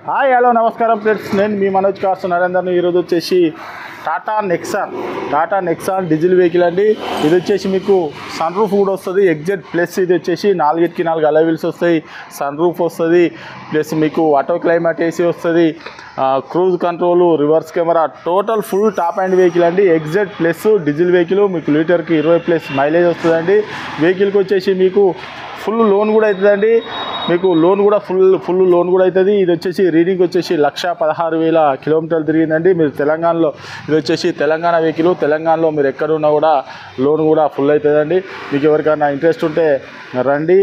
Hi hello నమస్కారం friends, నేను మీ Manoj cars నరేందర్ని. ఈరోజు వచ్చేసి టాటా నెక్సాన్ డీజిల్ వెహికల్ అండి. ఇది వచ్చేసి మీకు సన్ రూఫ్ కూడా వస్తుంది, ఎగ్జెట్ ప్లస్ ఇది వచ్చేసి 4x4 అలై వీల్స్ వస్తాయి, సన్ రూఫ్ వస్తుంది, ప్లస్ మీకు ఆటో క్లైమేట్ ఏసీ వస్తుంది, cruise control, reverse camera, total full top and vehicle అండి. ఎగ్జెట్ ప్లస్ డీజిల్ వెహికల్ మీకు లీటర్కి 20+ మైలేజ్ వస్తుందండి. వెహికల్కి వచ్చేసి మీకు ఫుల్ లోన్ కూడా అవుతుందండి. మీకు లోన్ కూడా ఫుల్ లోన్ కూడా అవుతుంది. ఇది వచ్చేసి రీడింగ్ వచ్చేసి 1,16,000 కిలోమీటర్లు తిరిగిందండి. మీరు తెలంగాణలో, ఇది వచ్చేసి తెలంగాణ వెహికల్, తెలంగాణలో మీరు ఎక్కడున్నా కూడా లోన్ కూడా ఫుల్ అవుతుందండి. మీకు ఎవరికైనా ఇంట్రెస్ట్ ఉంటే రండి,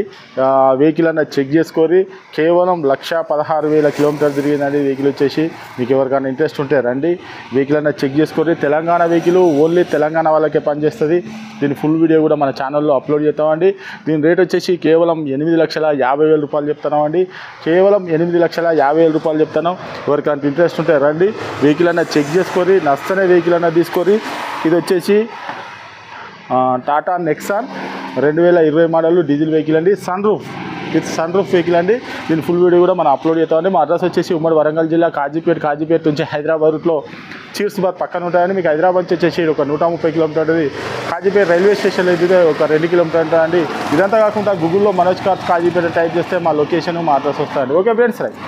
వెహికల్ అన్న చెక్ చేసుకోరి. కేవలం 1,16,000 కిలోమీటర్లు తిరిగిందండి వెహికల్ వచ్చేసి. మీకు ఎవరికైనా ఇంట్రెస్ట్ ఉంటే రండి, వెహికల్ అన్న చెక్ చేసుకోరి. తెలంగాణ వెహికల్, ఓన్లీ తెలంగాణ వాళ్ళకే పనిచేస్తుంది. దీని ఫుల్ వీడియో కూడా మన ఛానల్లో అప్లోడ్ చేస్తామండి. దీని రేట్ వచ్చేసి కేవలం 8,50,000 రూపాయలు చెప్తున్నామండి. కేవలం 8,50,000 రూపాయలు చెప్తున్నాం. ఎవరికైనా ఇంట్రెస్ట్ ఉంటే రండి, వెహికల్ అన్న చెక్ చేసుకొని నచ్చనే వెహికల్ అన్న తీసుకొని. ఇది వచ్చేసి Tata Nexon 2020 model diesel vehicle అండి. సన్ రూఫ్ వెహికల్ అండి. దీని ఫుల్ వీడియో కూడా మనం అప్లోడ్ చేస్తామండి. మా అడ్రస్ వచ్చేసి ఉమ్మడి వరంగల్ జిల్లా కాజీపేట నుంచి హైదరాబాద్ రూట్లో చీర్స్బాద్ పక్కన ఉంటాయండి. మీకు హైదరాబాద్ నుంచి వచ్చేసి ఒక 130 కిలోమీటర్ ఉంటుంది. కాజీపేట రైల్వే స్టేషన్లో అయితే ఒక 2 కిలోమీటర్ ఉంటుందండి. ఇదంతా కాకుండా గూగుల్లో మనోజ్ కార్స్ కాజీపేట టైప్ చేస్తే మా లొకేషన్, మా అడ్రస్ వస్తాయండి. Okay friends, right.